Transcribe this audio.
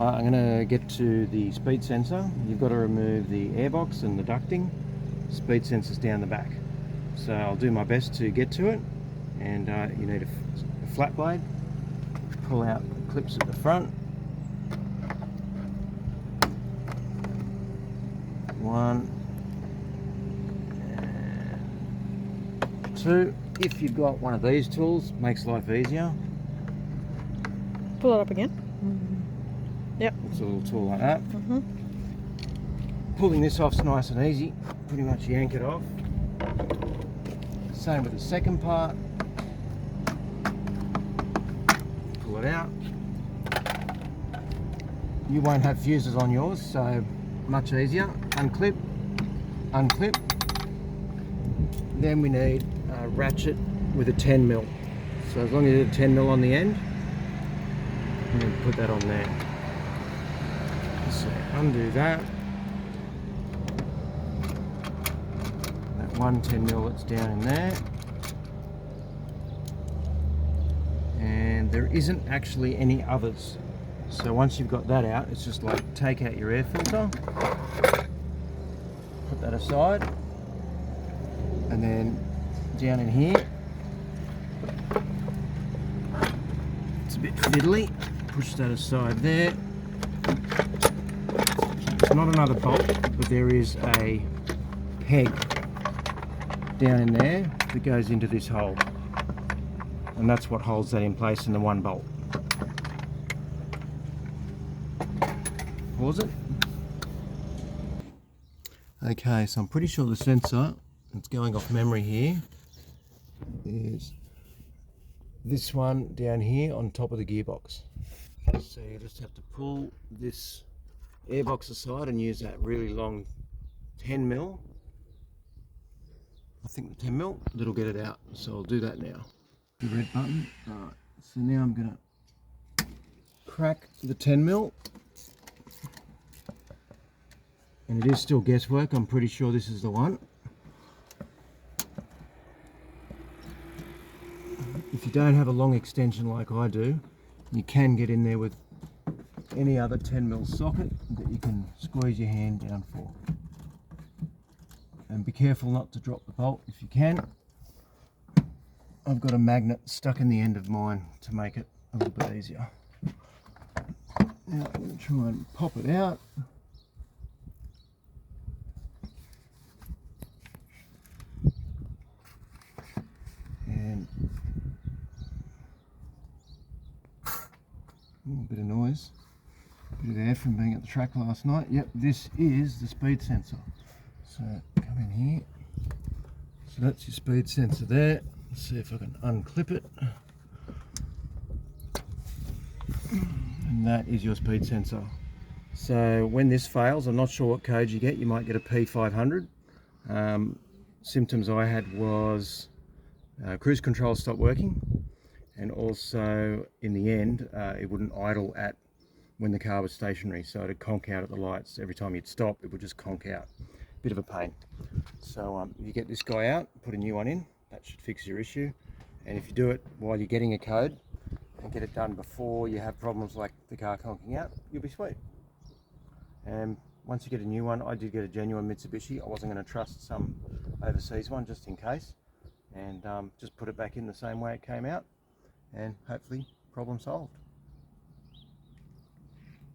I'm going to get to the speed sensor. You've got to remove the airbox and the ducting. Speed sensor's down the back. So I'll do my best to get to it. And you need a flat blade. Pull out the clips at the front. One and two. If you've got one of these tools, makes life easier. Pull it up again. Yep. It's a little tool like that. Pulling this off's nice and easy. Pretty much yank it off. Same with the second part. Pull it out. You won't have fuses on yours, so much easier. Unclip, unclip. Then we need a ratchet with a 10mm. So as long as you have a 10mm on the end, and then put that on there. So undo that. That one 10mm that's down in there. And there isn't actually any others. So once you've got that out, it's just like take out your air filter, put that aside, and then down in here, it's a bit fiddly, push that aside there. It's not another bolt, but there is a peg down in there that goes into this hole, and that's what holds that in place in the one bolt. Pause it. Okay, so I'm pretty sure the sensor, it's going off memory here, is this one down here on top of the gearbox. So you just have to pull this airbox aside and use that really long 10mm. I think the 10mm, that'll get it out. So I'll do that now. The red button. Alright, so now I'm going to crack the 10mm. And it is still guesswork. I'm pretty sure this is the one. If you don't have a long extension like I do, you can get in there with any other 10mm socket that you can squeeze your hand down for. And be careful not to drop the bolt if you can. I've got a magnet stuck in the end of mine to make it a little bit easier. Now I'm going to try and pop it out. And a bit of noise, a bit of air from being at the track last night. Yep, this is the speed sensor. So come in here. So that's your speed sensor there. Let's see if I can unclip it. And that is your speed sensor. So when this fails, I'm not sure what code you get. You might get a P500. Symptoms I had was cruise control stopped working, and also in the end it wouldn't idle at when the car was stationary, so it'd conk out at the lights. Every time you'd stop, it would just conk out. Bit of a pain. So you get this guy out, put a new one in, that should fix your issue. And if you do it while you're getting a code and get it done before you have problems like the car conking out, you'll be sweet. And once you get a new one, I did get a genuine Mitsubishi. I wasn't going to trust some overseas one just in case, and just put it back in the same way it came out, and hopefully problem solved.